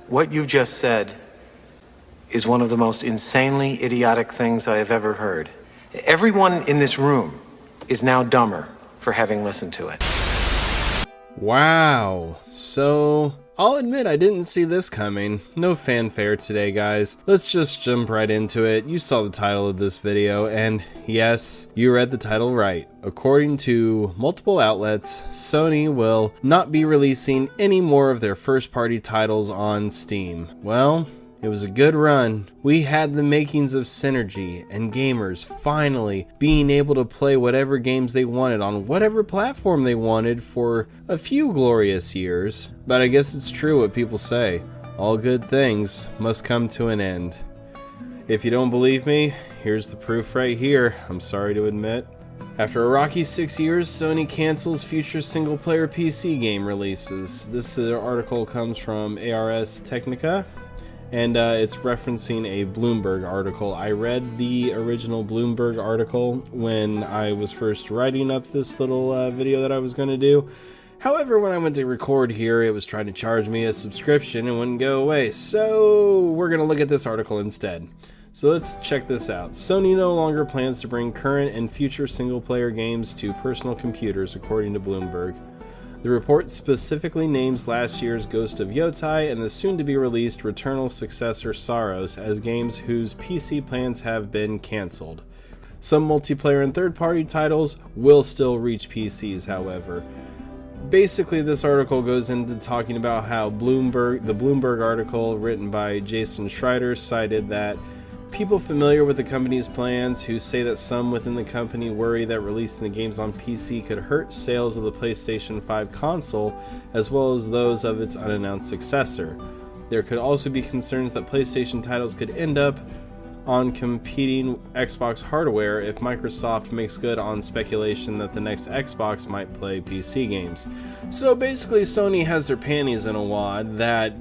What you just said is one of the most insanely idiotic things I have ever heard. Everyone in this room is now dumber for having listened to it. Wow. So, I'll admit I didn't see this coming. No fanfare today, guys. Let's just jump right into it. You saw the title of this video, and yes, you read the title right. According to multiple outlets, Sony will not be releasing any more of their first-party titles on Steam. Well, it was a good run. We had the makings of synergy and gamers finally being able to play whatever games they wanted on whatever platform they wanted for a few glorious years. But I guess it's true what people say. All good things must come to an end. If you don't believe me, here's the proof right here, I'm sorry to admit. After a rocky 6 years, Sony cancels future single-player PC game releases. This article comes from Ars Technica. And it's referencing a Bloomberg article. I read the original Bloomberg article when I was first writing up this little video that I was going to do. However, when I went to record here, it was trying to charge me a subscription and wouldn't go away. So we're going to look at this article instead. So let's check this out. Sony no longer plans to bring current and future single-player games to personal computers, according to Bloomberg. The report specifically names last year's Ghost of Yotai and the soon-to-be-released Returnal successor Saros as games whose PC plans have been cancelled. Some multiplayer and third-party titles will still reach PCs, however. Basically, this article goes into talking about how the Bloomberg article written by Jason Schreider cited that people familiar with the company's plans who say that some within the company worry that releasing the games on PC could hurt sales of the PlayStation 5 console as well as those of its unannounced successor. There could also be concerns that PlayStation titles could end up on competing Xbox hardware if Microsoft makes good on speculation that the next Xbox might play PC games. So basically Sony has their panties in a wad that,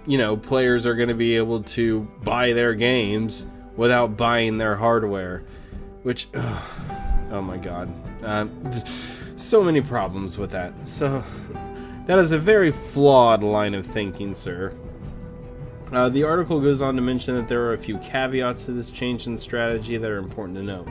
you know, players are going to be able to buy their games without buying their hardware, which, oh my god, so many problems with that. So that is a very flawed line of thinking, sir. The article goes on to mention that there are a few caveats to this change in strategy that are important to note.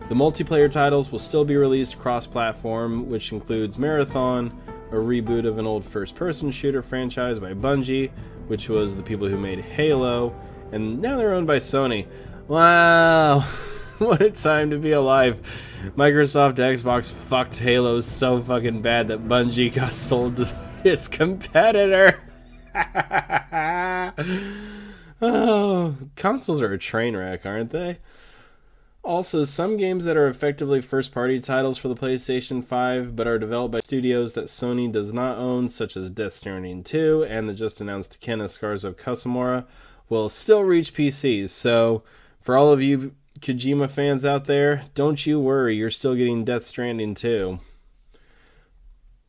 The multiplayer titles will still be released cross-platform, which includes Marathon, a reboot of an old first-person shooter franchise by Bungie, which was the people who made Halo, and now they're owned by Sony. Wow, what a time to be alive. Microsoft Xbox fucked Halo so fucking bad that Bungie got sold to its competitor. Oh, consoles are a train wreck, aren't they? Also, some games that are effectively first-party titles for the PlayStation 5 but are developed by studios that Sony does not own, such as Death Stranding 2 and the just-announced Kena Scars of Kazumura, will still reach PCs. So, for all of you Kojima fans out there, don't you worry, you're still getting Death Stranding 2.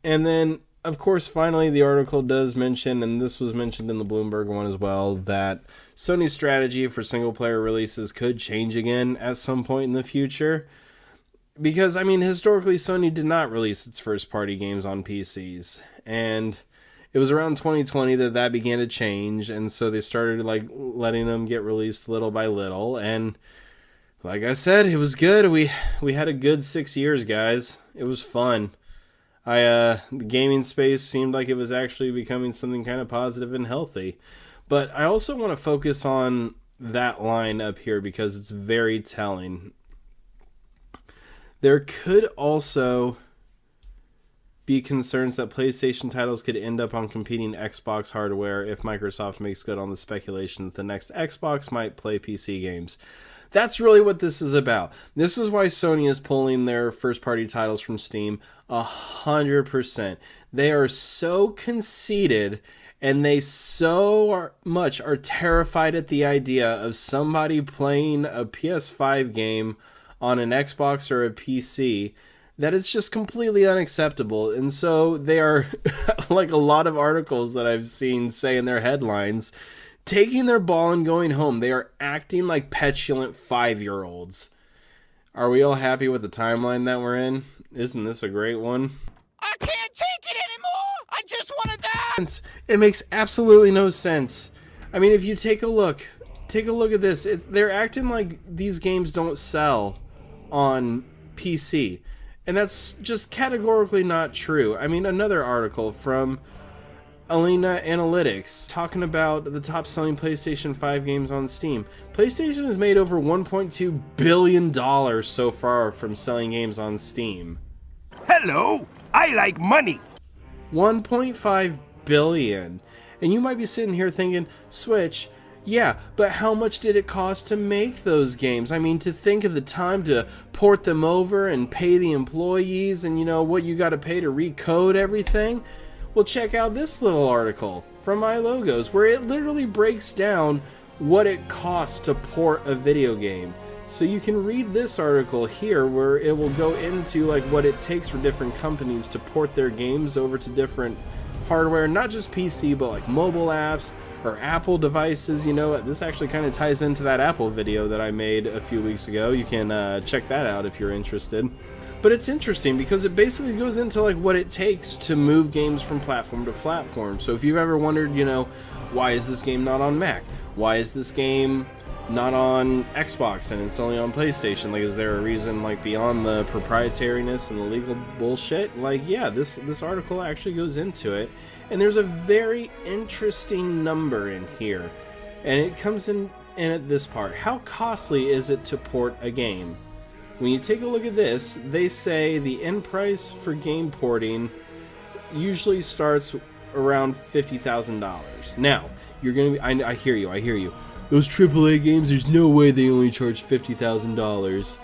And then, of course, finally, the article does mention, and this was mentioned in the Bloomberg one as well, that Sony's strategy for single-player releases could change again at some point in the future. Because, I mean, historically, Sony did not release its first-party games on PCs. And it was around 2020 that began to change, and so they started, like, letting them get released little by little. And, like I said, it was good. We had a good 6 years, guys. It was fun. The gaming space seemed like it was actually becoming something kind of positive and healthy. But I also want to focus on that line up here because it's very telling. There could also be concerns that PlayStation titles could end up on competing Xbox hardware if Microsoft makes good on the speculation that the next Xbox might play PC games. That's really what this is about. This is why Sony is pulling their first-party titles from Steam 100%. They are so conceited, and they so much are terrified at the idea of somebody playing a PS5 game on an Xbox or a PC that it's just completely unacceptable. And so they are, like a lot of articles that I've seen say in their headlines, taking their ball and going home. They are acting like petulant 5-year-olds. Are we all happy with the timeline that we're in? Isn't this a great one? I can't take it anymore! I just want to die! It makes absolutely no sense. I mean, if you take a look at this. They're acting like these games don't sell on PC. And that's just categorically not true. I mean, another article from Alina Analytics talking about the top selling PlayStation 5 games on Steam. PlayStation has made over $1.2 billion so far from selling games on Steam. Hello, I like money. 1.5 billion. And you might be sitting here thinking, Switch, yeah, but how much did it cost to make those games? I mean, to think of the time to port them over and pay the employees and, you know, what you got to pay to recode everything? Well, check out this little article from iLogos where it literally breaks down what it costs to port a video game. So you can read this article here where it will go into like what it takes for different companies to port their games over to different hardware, not just PC, but like mobile apps or Apple devices. You know, this actually kind of ties into that Apple video that I made a few weeks ago. You can check that out if you're interested. But it's interesting because it basically goes into like what it takes to move games from platform to platform. So if you've ever wondered, you know, why is this game not on Mac? Why is this game not on Xbox and it's only on PlayStation? Like, is there a reason like beyond the proprietariness and the legal bullshit? Like, yeah, this article actually goes into it. And there's a very interesting number in here. And it comes in at this part. How costly is it to port a game? When you take a look at this, they say the end price for game porting usually starts around $50,000. Now, you're gonna be, I hear you. Those AAA games, there's no way they only charge $50,000.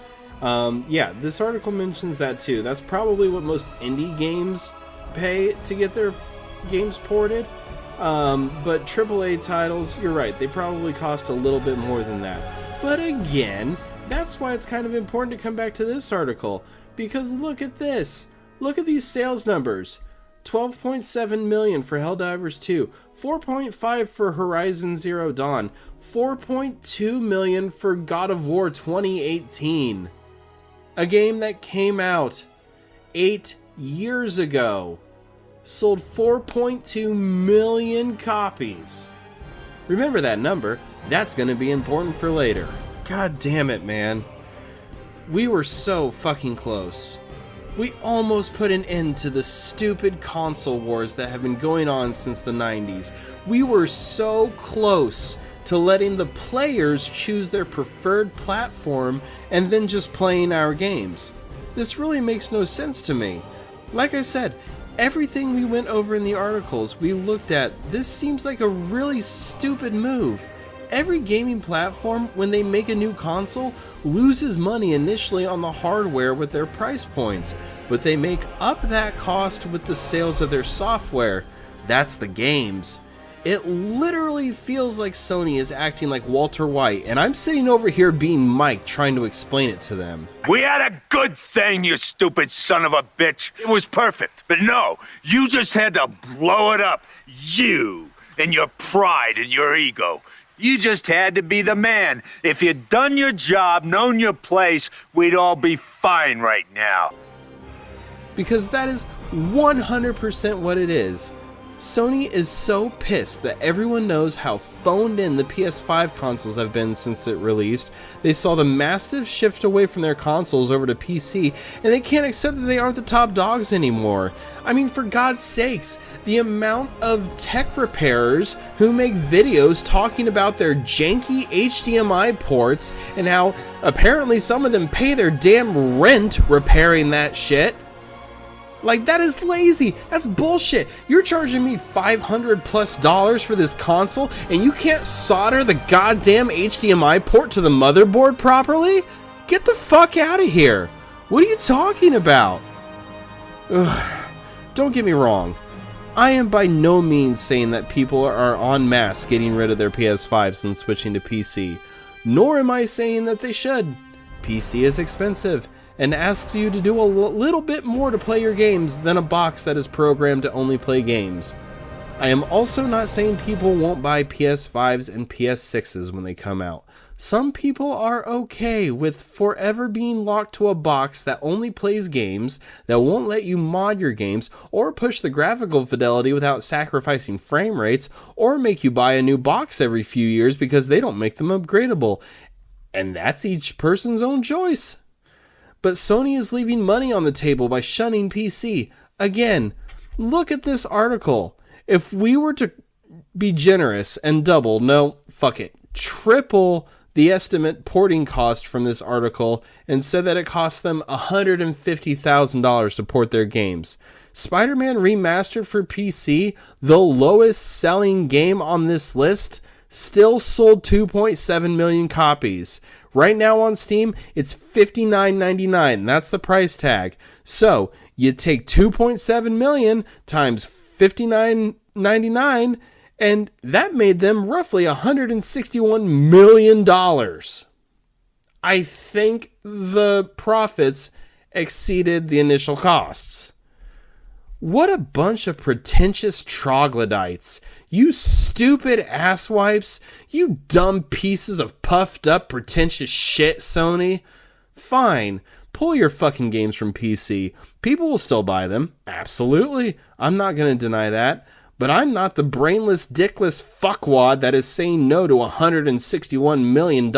Yeah, this article mentions that too. That's probably what most indie games pay to get their games ported. But AAA titles, you're right, they probably cost a little bit more than that. But again, that's why it's kind of important to come back to this article, because look at this. Look at these sales numbers. 12.7 million for Helldivers 2, 4.5 for Horizon Zero Dawn, 4.2 million for God of War 2018. A game that came out 8 years ago. Sold 4.2 million copies. Remember that number. That's going to be important for later. God damn it, man. We were so fucking close. We almost put an end to the stupid console wars that have been going on since the 90s. We were so close to letting the players choose their preferred platform and then just playing our games. This really makes no sense to me. Like I said, everything we went over in the articles we looked at, this seems like a really stupid move. Every gaming platform, when they make a new console, loses money initially on the hardware with their price points, but they make up that cost with the sales of their software. That's the games. It literally feels like Sony is acting like Walter White, and I'm sitting over here being Mike trying to explain it to them. We had a good thing, you stupid son of a bitch. It was perfect. But no, you just had to blow it up. You and your pride and your ego. You just had to be the man. If you'd done your job, known your place, we'd all be fine right now. Because that is 100% what it is. Sony is so pissed that everyone knows how phoned in the PS5 consoles have been since it released. They saw the massive shift away from their consoles over to PC, and they can't accept that they aren't the top dogs anymore. I mean, for God's sakes, the amount of tech repairers who make videos talking about their janky HDMI ports and how apparently some of them pay their damn rent repairing that shit. Like, that is lazy. That's bullshit. You're charging me $500+ for this console, and you can't solder the goddamn HDMI port to the motherboard properly? Get the fuck out of here. What are you talking about? Ugh. Don't get me wrong. I am by no means saying that people are en masse getting rid of their PS5s and switching to PC. Nor am I saying that they should. PC is expensive and asks you to do a little bit more to play your games than a box that is programmed to only play games. I am also not saying people won't buy PS5s and PS6s when they come out. Some people are okay with forever being locked to a box that only plays games, that won't let you mod your games, or push the graphical fidelity without sacrificing frame rates, or make you buy a new box every few years because they don't make them upgradable. And that's each person's own choice. But Sony is leaving money on the table by shunning PC. Again, look at this article. If we were to be generous and double, no, fuck it, triple the estimate porting cost from this article and said that it cost them $150,000 to port their games. Spider-Man Remastered for PC, the lowest selling game on this list, still sold 2.7 million copies. Right now on Steam, it's $59.99. That's the price tag. So you take 2.7 million times $59.99, and that made them roughly $161 million. I think the profits exceeded the initial costs. What a bunch of pretentious troglodytes. You stupid asswipes. You dumb pieces of puffed up pretentious shit, Sony. Fine. Pull your fucking games from PC. People will still buy them. Absolutely. I'm not going to deny that. But I'm not the brainless, dickless fuckwad that is saying no to $161 million. And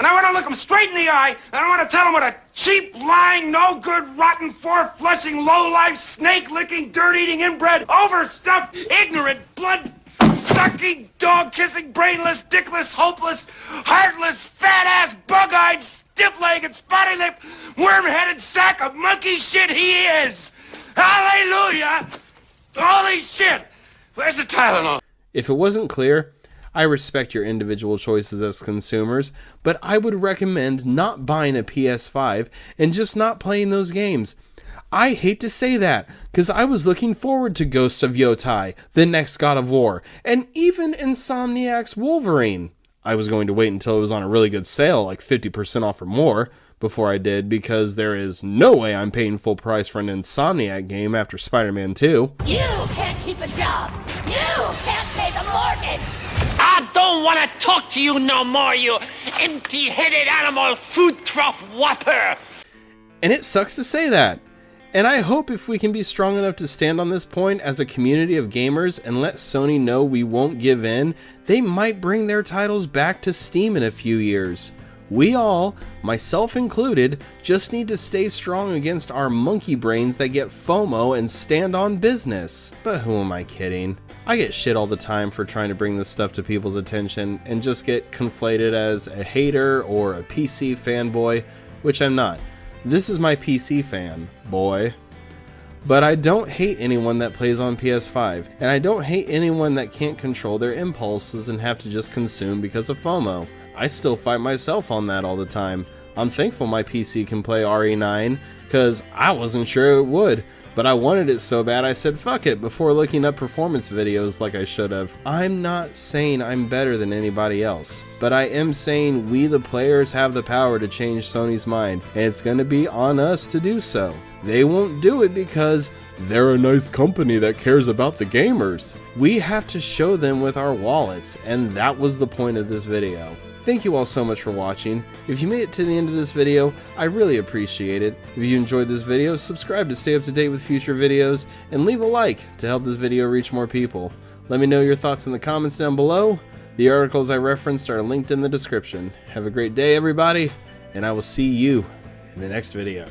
I want to look him straight in the eye, and I want to tell him what a cheap, lying, no-good, rotten, four-flushing, low-life, snake-licking, dirt-eating, inbred, overstuffed, ignorant, blood-sucking, dog-kissing, brainless, dickless, hopeless, heartless, fat-ass, bug-eyed, stiff-legged, spotty-lipped, worm-headed sack of monkey shit he is! Hallelujah! Holy shit! Where's the Tylenol? If it wasn't clear, I respect your individual choices as consumers, but I would recommend not buying a PS5 and just not playing those games. I hate to say that, because I was looking forward to Ghosts of Yotai, the next God of War, and even Insomniac's Wolverine. I was going to wait until it was on a really good sale, like 50% off or more, before I did, because there is no way I'm paying full price for an Insomniac game after Spider-Man 2. You can't keep a job. You can't pay the mortgage. I don't want to talk to you no more, you empty-headed animal food trough whopper. And it sucks to say that. And I hope if we can be strong enough to stand on this point as a community of gamers and let Sony know we won't give in, they might bring their titles back to Steam in a few years. We all, myself included, just need to stay strong against our monkey brains that get FOMO and stand on business. But who am I kidding? I get shit all the time for trying to bring this stuff to people's attention and just get conflated as a hater or a PC fanboy, which I'm not. This is my PC fan, boy. But I don't hate anyone that plays on PS5, and I don't hate anyone that can't control their impulses and have to just consume because of FOMO. I still fight myself on that all the time. I'm thankful my PC can play RE9, because I wasn't sure it would, but I wanted it so bad I said fuck it before looking up performance videos like I should have. I'm not saying I'm better than anybody else, but I am saying we the players have the power to change Sony's mind, and it's going to be on us to do so. They won't do it because they're a nice company that cares about the gamers. We have to show them with our wallets, and that was the point of this video. Thank you all so much for watching. If you made it to the end of this video, I really appreciate it. If you enjoyed this video, subscribe to stay up to date with future videos, and leave a like to help this video reach more people. Let me know your thoughts in the comments down below. The articles I referenced are linked in the description. Have a great day, everybody, and I will see you in the next video.